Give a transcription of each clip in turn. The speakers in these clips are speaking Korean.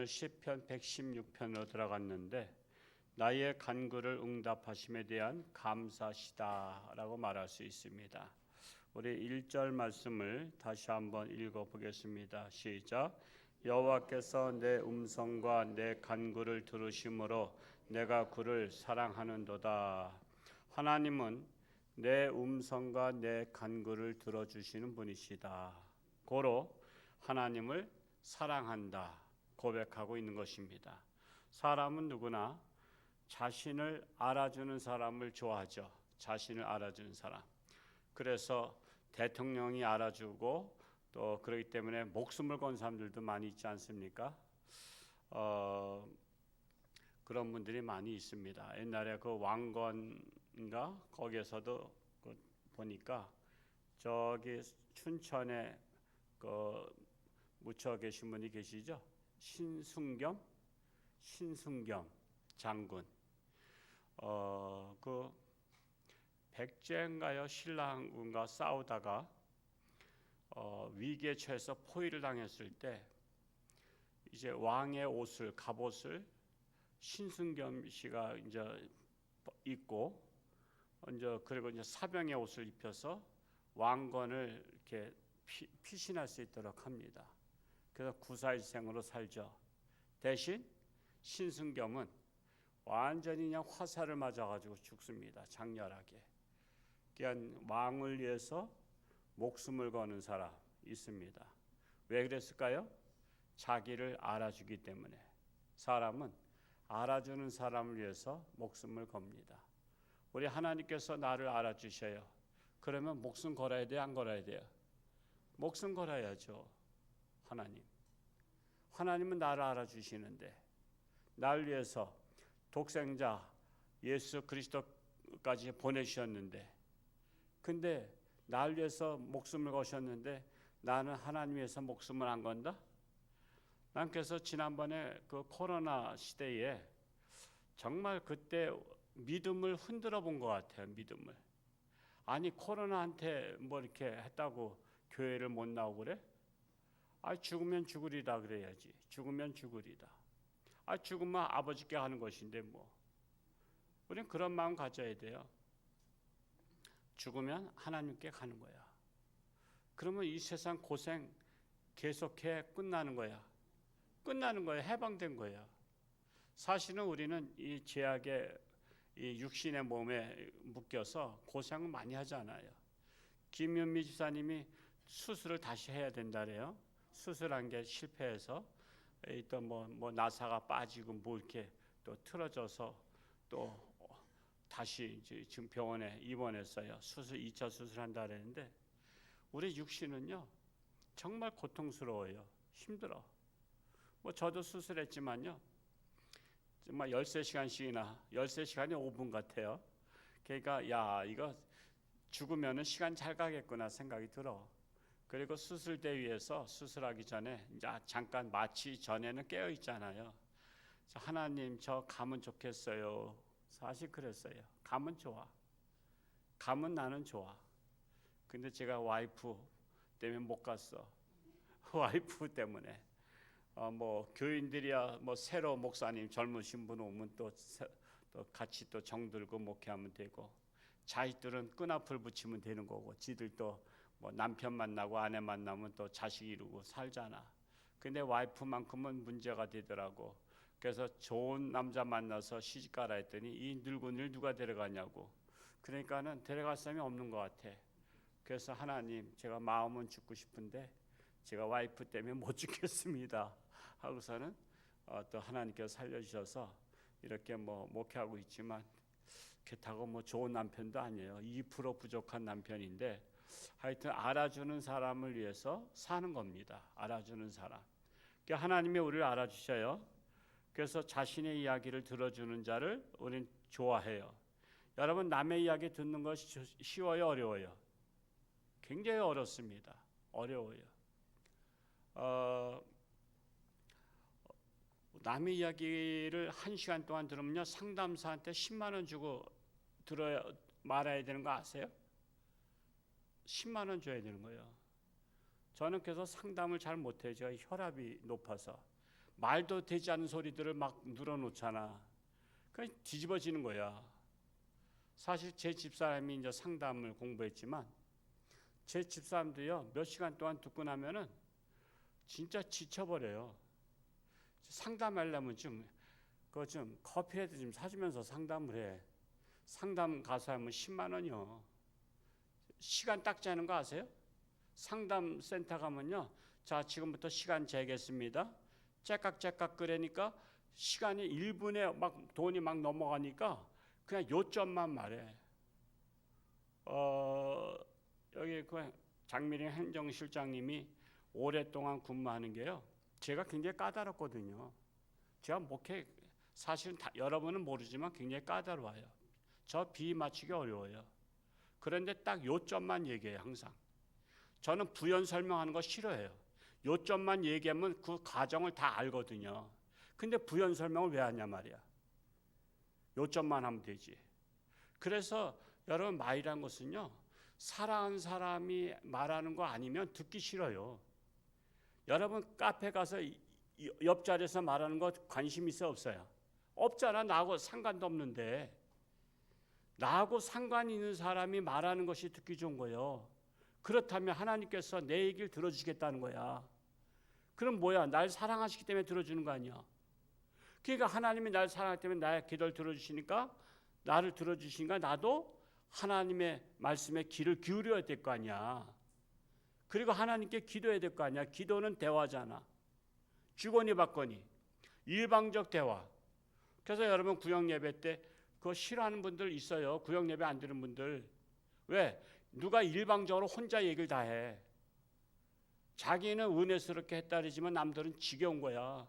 오늘 시편 116편으로 들어갔는데 나의 간구를 응답하심에 대한 감사시다라고 말할 수 있습니다. 우리 1절 말씀을 다시 한번 읽어보겠습니다. 시작. 여호와께서 내 음성과 내 간구를 들으심으로 내가 그를 사랑하는도다. 하나님은 내 음성과 내 간구를 들어주시는 분이시다. 고로 하나님을 사랑한다 고백하고 있는 것입니다. 사람은 누구나 자신을 알아주는 사람을 좋아하죠. 자신을 알아주는 사람. 그래서 대통령이 알아주고 또 그렇기 때문에 목숨을 건 사람들도 많이 있지 않습니까? 그런 분들이 많이 있습니다. 옛날에 그 왕건인가 거기에서도 보니까 저기 춘천에 그 묻혀 계신 분이 계시죠? 신순겸 장군. 그 백제인가요? 신라군과 싸우다가 위기에 처해서 포위를 당했을 때 이제 왕의 옷을 갑옷을 신순겸 씨가 이제 입고 이제 그리고 이제 사병의 옷을 입혀서 왕건을 이렇게 피신할 수 있도록 합니다. 그래서 구사일생으로 살죠. 대신 신순겸은 완전히 그냥 화살을 맞아가지고 죽습니다. 장렬하게. 그냥 왕을 위해서 목숨을 거는 사람 있습니다. 왜 그랬을까요? 자기를 알아주기 때문에. 사람은 알아주는 사람을 위해서 목숨을 겁니다. 우리 하나님께서 나를 알아주셔요. 그러면 목숨 걸어야 돼요? 안 걸어야 돼요? 목숨 걸어야죠. 하나님은 나를 알아주시는데 날 위해서 독생자 예수 그리스도까지 보내주셨는데 근데 날 위해서 목숨을 거셨는데 나는 하나님 위해서 목숨을 안 건다? 난 그래서 지난번에 그 코로나 시대에 정말 그때 믿음을 흔들어 본 것 같아요. 믿음을. 아니 코로나한테 뭐 이렇게 했다고 교회를 못 나오고 그래? 죽으면 죽으리다 그래야지. 죽으면 죽으리다. 죽으면 아버지께 하는 것인데 뭐. 우리는 그런 마음 가져야 돼요. 죽으면 하나님께 가는 거야. 그러면 이 세상 고생 계속해 끝나는 거야. 해방된 거야. 사실은 우리는 이 죄악의 이 육신의 몸에 묶여서 고생을 많이 하잖아요. 김윤미 집사님이 수술을 다시 해야 된다래요. 수술한 게 실패해서 또 뭐 나사가 빠지고 뭐 이렇게 또 틀어져서 또 다시 지금 병원에 입원했어요. 2차 수술한다 그랬는데 우리 육신은요 정말 고통스러워요. 힘들어. 뭐 저도 수술했지만요 정말 13시간씩이나 13시간이 5분 같아요. 그러니까 야 이거 죽으면은 시간 잘 가겠구나 생각이 들어. 그리고 수술대 위에서 수술하기 전에 이제 잠깐 마취 전에는 깨어 있잖아요. 하나님 저 가면 좋겠어요. 사실 그랬어요. 가면 좋아. 가면 나는 좋아. 근데 제가 와이프 때문에 못 갔어. 와이프 때문에. 뭐 교인들이야 뭐 새로 목사님 젊으신 분 오면 또 같이 또 정들고 목회하면 되고 자식들은 끈앞을 붙이면 되는 거고 지들도 뭐 남편 만나고 아내 만나면 또 자식 이루고 살잖아. 근데 와이프만큼은 문제가 되더라고. 그래서 좋은 남자 만나서 시집가라 했더니 이 늙은이를 누가 데려가냐고. 그러니까는 데려갈 사람이 없는 것 같아. 그래서 하나님 제가 마음은 죽고 싶은데 제가 와이프 때문에 못 죽겠습니다 하고서는 또 하나님께서 살려주셔서 이렇게 뭐 목회하고 있지만 그렇다고 뭐 좋은 남편도 아니에요. 2% 부족한 남편인데 하여튼 알아주는 사람을 위해서 사는 겁니다. 알아주는 사람. 그러니까 하나님이 우리를 알아주셔요. 그래서 자신의 이야기를 들어주는 자를 우리는 좋아해요. 여러분 남의 이야기 듣는 것이 쉬워요? 어려워요? 굉장히 어렵습니다. 어려워요. 남의 이야기를 1시간 동안 들으면요 상담사한테 10만 원 주고 들어야 말아야 되는 거 아세요? 10만 원 줘야 되는 거예요. 저는 그래서 상담을 잘 못해요. 제가 혈압이 높아서 말도 되지 않는 소리들을 막 늘어놓잖아. 그냥 뒤집어지는 거야. 사실 제 집사람이 이제 상담을 공부했지만 제 집사람도요 몇 시간 동안 듣고 나면은 진짜 지쳐버려요. 상담하려면 좀 커피라도 좀 사주면서 상담을 해. 상담 가서 하면 10만 원이요. 시간 딱 재는 거 아세요? 상담 센터 가면요. 자, 지금부터 시간 재겠습니다. 째깍째깍 그러니까 시간이 1분에 막 돈이 막 넘어가니까 그냥 요점만 말해. 여기 그 장미령 행정실장님이 오랫동안 근무하는 게요. 제가 굉장히 까다롭거든요. 제가 목회 사실은 여러분은 모르지만 굉장히 까다로워요. 저 비 맞추기 어려워요. 그런데 딱 요점만 얘기해요. 항상. 저는 부연 설명하는 거 싫어해요. 요점만 얘기하면 그 과정을 다 알거든요. 근데 부연 설명을 왜 하냐 말이야. 요점만 하면 되지. 그래서 여러분 말이란 것은요. 사랑하는 사람이 말하는 거 아니면 듣기 싫어요. 여러분 카페 가서 옆자리에서 말하는 거 관심 있어 없어요? 없잖아. 나하고 상관도 없는데. 나하고 상관이 있는 사람이 말하는 것이 듣기 좋은 거예요. 그렇다면 하나님께서 내 얘기를 들어주겠다는 거야. 그럼 뭐야? 날 사랑하시기 때문에 들어주는 거 아니야. 그러니까 하나님이 날 사랑하기 때문에 나의 기도를 들어주시니까 나를 들어주시니까 나도 하나님의 말씀에 귀를 기울여야 될 거 아니야. 그리고 하나님께 기도해야 될 거 아니야. 기도는 대화잖아. 주거니 받거니 일방적 대화. 그래서 여러분 구역 예배 때 그거 싫어하는 분들 있어요. 구역 예배 안 드는 분들. 왜? 누가 일방적으로 혼자 얘기를 다 해. 자기는 은혜스럽게 했다리지만 남들은 지겨운 거야.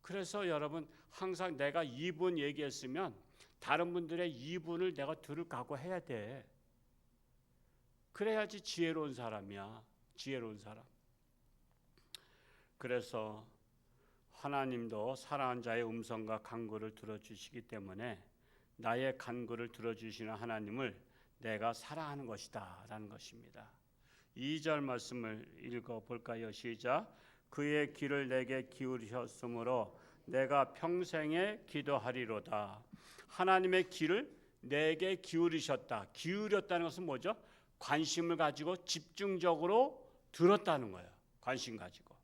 그래서 여러분 항상 내가 2분 얘기했으면 다른 분들의 2분을 내가 들을 각오해야 돼. 그래야지 지혜로운 사람이야. 지혜로운 사람. 그래서 하나님도 사랑하는 자의 음성과 간구를 들어주시기 때문에 나의 간구를 들어주시는 하나님을 내가 사랑하는 것이다 라는 것입니다. 2절 말씀을 읽어볼까요? 시작. 그의 귀를 내게 기울이셨으므로 내가 평생에 기도하리로다. 하나님의 귀를 내게 기울이셨다. 기울였다는 것은 뭐죠? 관심을 가지고 집중적으로 들었다는 거예요. 관심 가지고.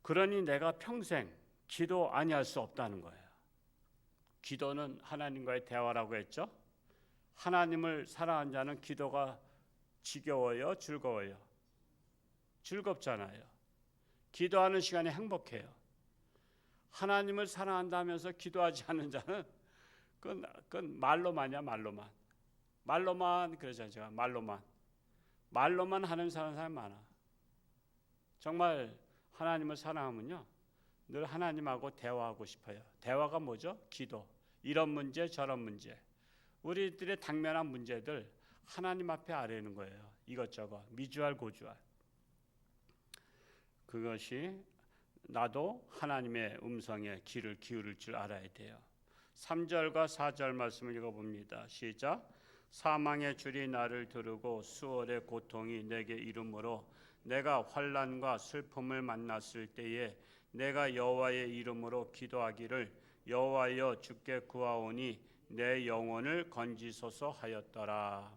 그러니 내가 평생 기도 아니할 수 없다는 거예요. 기도는 하나님과의 대화라고 했죠. 하나님을 사랑하는 자는 기도가 지겨워요? 즐거워요? 즐겁잖아요. 기도하는 시간이 행복해요. 하나님을 사랑한다면서 기도하지 않는 자는 그건 말로만이야. 말로만 그러잖아요. 제가 말로만 하는 사람 많아. 정말 하나님을 사랑하면요 늘 하나님하고 대화하고 싶어요. 대화가 뭐죠? 기도. 이런 문제 저런 문제 우리들의 당면한 문제들 하나님 앞에 아뢰는 거예요. 이것저것 미주알 고주알. 그것이 나도 하나님의 음성에 귀를 기울일 줄 알아야 돼요. 3절과 4절 말씀을 읽어봅니다. 시작. 사망의 줄이 나를 두르고 수월의 고통이 내게 이르므로 내가 환난과 슬픔을 만났을 때에 내가 여호와의 이름으로 기도하기를 여호와여 주께 구하오니 내 영혼을 건지소서 하였더라.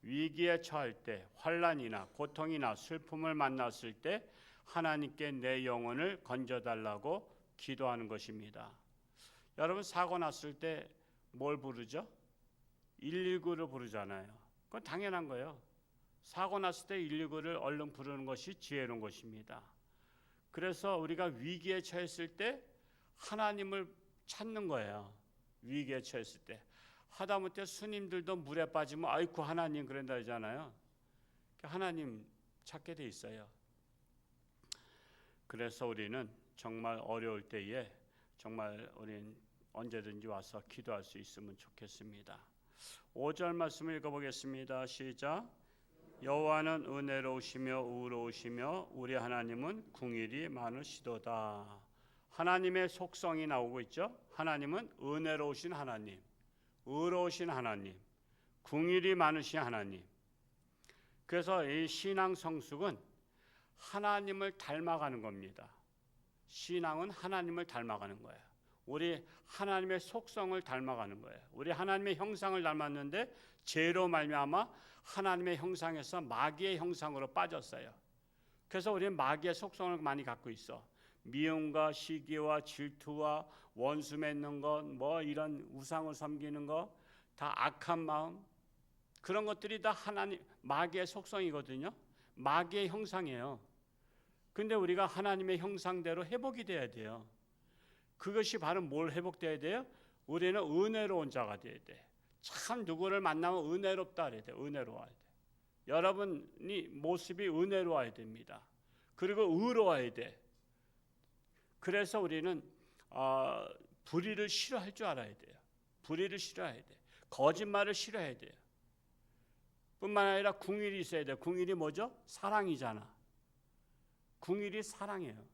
위기에 처할 때 환난이나 고통이나 슬픔을 만났을 때 하나님께 내 영혼을 건져달라고 기도하는 것입니다. 여러분 사고 났을 때 뭘 부르죠? 119를 부르잖아요. 그건 당연한 거예요. 사고 났을 때 119를 얼른 부르는 것이 지혜로운 것입니다. 그래서 우리가 위기에 처했을 때 하나님을 찾는 거예요. 위기에 처했을 때. 하다못해 스님들도 물에 빠지면 아이쿠 하나님 그런다 하잖아요. 하나님 찾게 돼 있어요. 그래서 우리는 정말 어려울 때에 정말 우리는 언제든지 와서 기도할 수 있으면 좋겠습니다. 5절 말씀을 읽어보겠습니다. 시작. 여호와는 은혜로우시며 의로우시며 우리 하나님은 긍휼이 많으시도다. 하나님의 속성이 나오고 있죠. 하나님은 은혜로우신 하나님, 의로우신 하나님, 긍휼이 많으신 하나님. 그래서 이 신앙 성숙은 하나님을 닮아가는 겁니다. 신앙은 하나님을 닮아가는 거예요. 우리 하나님의 속성을 닮아가는 거예요. 우리 하나님의 형상을 닮았는데 죄로 말미암아 하나님의 형상에서 마귀의 형상으로 빠졌어요. 그래서 우리는 마귀의 속성을 많이 갖고 있어. 미움과 시기와 질투와 원수 맺는 것, 뭐 이런 우상을 섬기는 것, 다 악한 마음, 그런 것들이 다 하나님 마귀의 속성이거든요. 마귀의 형상이에요. 근데 우리가 하나님의 형상대로 회복이 돼야 돼요. 그것이 바로 뭘 회복돼야 돼요? 우리는 은혜로운 자가 돼야 돼. 참 누구를 만나면 은혜롭다 그래야 돼. 은혜로워야 돼. 여러분이 모습이 은혜로워야 됩니다. 그리고 의로워야 돼. 그래서 우리는 불의를 싫어할 줄 알아야 돼요. 불의를 싫어해야 돼. 거짓말을 싫어해야 돼요. 뿐만 아니라 궁일이 있어야 돼요. 궁일이 뭐죠? 사랑이잖아. 궁일이 사랑이에요.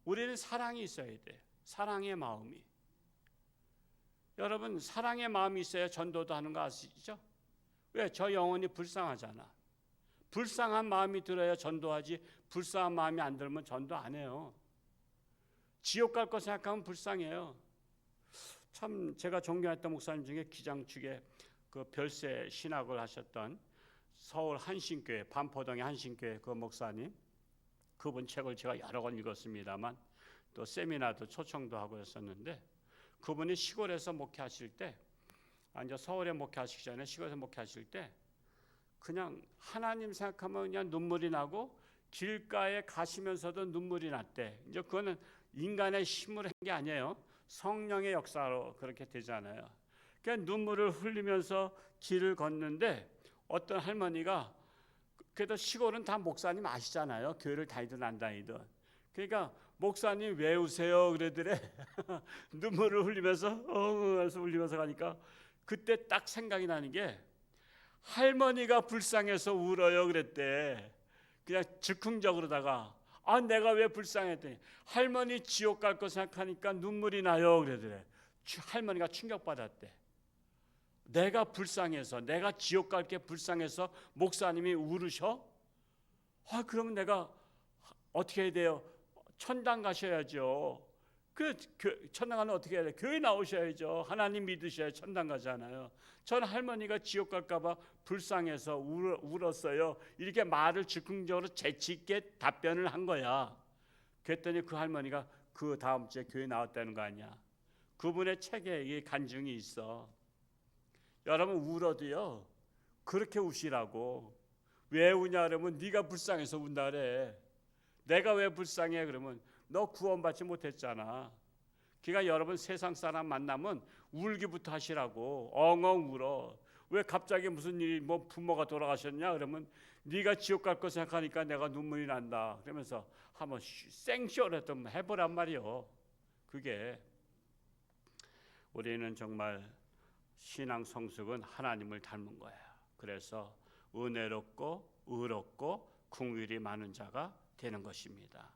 우리는 사랑이 있어야 돼. 사랑의 마음이. 여러분 사랑의 마음이 있어야 전도도 하는 거 아시죠? 왜? 저 영혼이 불쌍하잖아. 불쌍한 마음이 들어야 전도하지, 불쌍한 마음이 안 들면 전도 안 해요. 지옥 갈 거 생각하면 불쌍해요. 참 제가 존경했던 목사님 중에 기장축에 그 별세 신학을 하셨던 서울 한신교회 반포동의 한신교회 그 목사님, 그분 책을 제가 여러 권 읽었습니다만 또 세미나도 초청도 하고 했었는데, 그분이 시골에서 목회하실 때, 이제 서울에 목회하시기 전에 시골에서 목회하실 때 그냥 하나님 생각하면 그냥 눈물이 나고 길가에 가시면서도 눈물이 났대. 이제 그거는 인간의 힘으로 한 게 아니에요. 성령의 역사로 그렇게 되잖아요. 그러니까 눈물을 흘리면서 길을 걷는데 어떤 할머니가, 그래도 시골은 다 목사님 아시잖아요. 교회를 다니든 안 다니든. 그러니까 목사님 왜 우세요? 그러더래. 눈물을 흘리면서 해서 울리면서 가니까 그때 딱 생각이 나는 게 할머니가 불쌍해서 울어요 그랬대. 그냥 즉흥적으로다가 내가 왜 불쌍했더니 할머니 지옥 갈 거 생각하니까 눈물이 나요 그러더래. 할머니가 충격받았대. 내가 불쌍해서, 내가 지옥 갈 게 불쌍해서 목사님이 울으셔? 그러면 내가 어떻게 해야 돼요? 천당 가셔야죠. 천당 가면 어떻게 해야 돼요? 교회 나오셔야죠. 하나님 믿으셔야 천당 가잖아요. 전 할머니가 지옥 갈까 봐 불쌍해서 울었어요. 이렇게 말을 즉흥적으로 재치 있게 답변을 한 거야. 그랬더니 그 할머니가 그 다음 주에 교회 나왔다는 거 아니야. 그분의 책에 이 간증이 있어. 여러분 울어도요 그렇게 우시라고. 왜 우냐 그러면 네가 불쌍해서 운다 그래. 내가 왜 불쌍해 그러면 너 구원받지 못했잖아. 그러니까 여러분 세상 사람 만나면 울기부터 하시라고. 엉엉 울어. 왜 갑자기 무슨 일이, 뭐 부모가 돌아가셨냐 그러면 네가 지옥 갈 거 생각하니까 내가 눈물이 난다 그러면서 한번 생쇼라도 해보란 말이요. 그게 우리는 정말 신앙 성숙은 하나님을 닮은 거야. 그래서 은혜롭고 의롭고 긍휼이 많은 자가 되는 것입니다.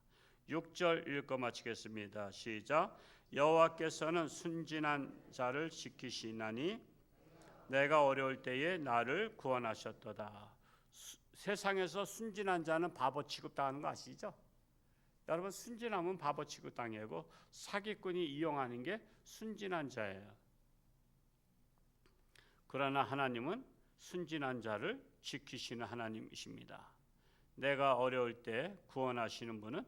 6절 읽고 마치겠습니다. 시작. 여호와께서는 순진한 자를 지키시나니 내가 어려울 때에 나를 구원하셨도다. 세상에서 순진한 자는 바보 취급당하는 거 아시죠? 여러분 순진하면 바보 취급당하고 사기꾼이 이용하는 게 순진한 자예요. 그러나 하나님은 순진한 자를 지키시는 하나님이십니다. 내가 어려울 때 구원하시는 분은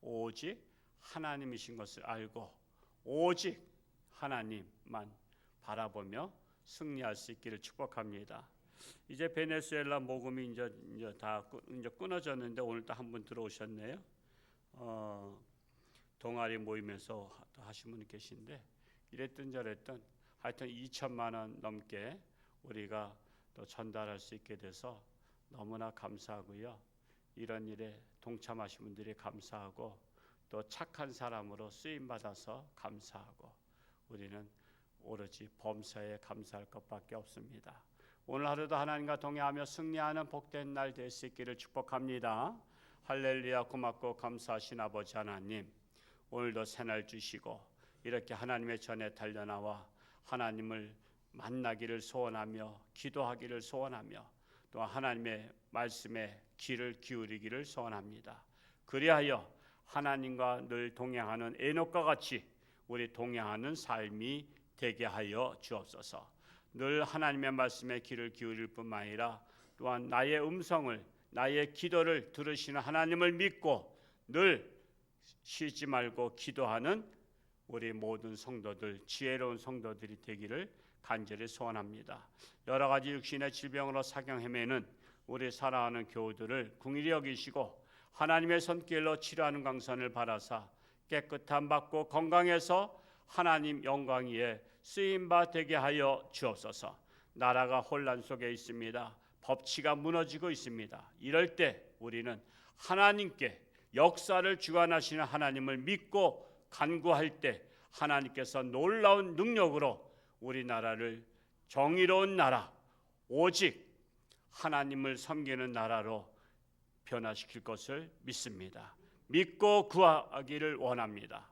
오직 하나님이신 것을 알고 오직 하나님만 바라보며 승리할 수 있기를 축복합니다. 이제 베네수엘라 모금이 이제 다 끊어졌는데 오늘 또 한 분 들어오셨네요. 동아리 모임에서 하신 분이 계신데 이랬던 저랬던 하여튼 2천만 원 넘게 우리가 또 전달할 수 있게 돼서 너무나 감사하고요. 이런 일에 동참하신 분들이 감사하고 또 착한 사람으로 쓰임 받아서 감사하고 우리는 오로지 범사에 감사할 것밖에 없습니다. 오늘 하루도 하나님과 동행하며 승리하는 복된 날 될 수 있기를 축복합니다. 할렐루야. 고맙고 감사하신 아버지 하나님, 오늘도 새날 주시고 이렇게 하나님의 전에 달려나와 하나님을 만나기를 소원하며 기도하기를 소원하며 또 하나님의 말씀에 귀를 기울이기를 소원합니다. 그리하여 하나님과 늘 동행하는 에녹과 같이 우리 동행하는 삶이 되게 하여 주옵소서. 늘 하나님의 말씀에 귀를 기울일 뿐만 아니라 또한 나의 음성을, 나의 기도를 들으시는 하나님을 믿고 늘 쉬지 말고 기도하는 우리 모든 성도들, 지혜로운 성도들이 되기를 간절히 소원합니다. 여러 가지 육신의 질병으로 사경 헤매는 우리 사랑하는 교우들을 긍휼히 여기시고 하나님의 손길로 치료하는 강선을 바라사 깨끗함 받고 건강해서 하나님 영광 위에 쓰임바 되게 하여 주옵소서. 나라가 혼란 속에 있습니다. 법치가 무너지고 있습니다. 이럴 때 우리는 하나님께 역사를 주관하시는 하나님을 믿고 간구할 때 하나님께서 놀라운 능력으로 우리나라를 정의로운 나라, 오직 하나님을 섬기는 나라로 변화시킬 것을 믿습니다. 믿고 구하기를 원합니다.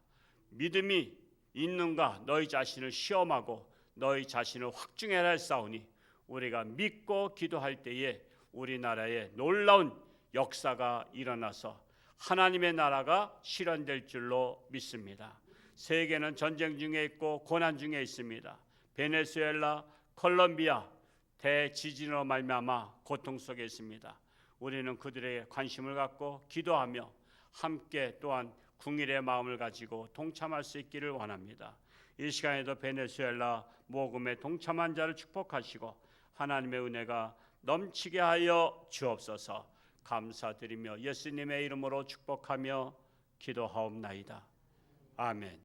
믿음이 있는가 너희 자신을 시험하고 너희 자신을 확증해야 할 싸우니 우리가 믿고 기도할 때에 우리나라에 놀라운 역사가 일어나서 하나님의 나라가 실현될 줄로 믿습니다. 세계는 전쟁 중에 있고 고난 중에 있습니다. 베네수엘라, 콜롬비아 대지진으로 말미암아 고통 속에 있습니다. 우리는 그들에게 관심을 갖고 기도하며 함께 또한 궁일의 마음을 가지고 동참할 수 있기를 원합니다. 이 시간에도 베네수엘라 모금에 동참한 자를 축복하시고 하나님의 은혜가 넘치게 하여 주옵소서. 감사드리며 예수님의 이름으로 축복하며 기도하옵나이다. 아멘.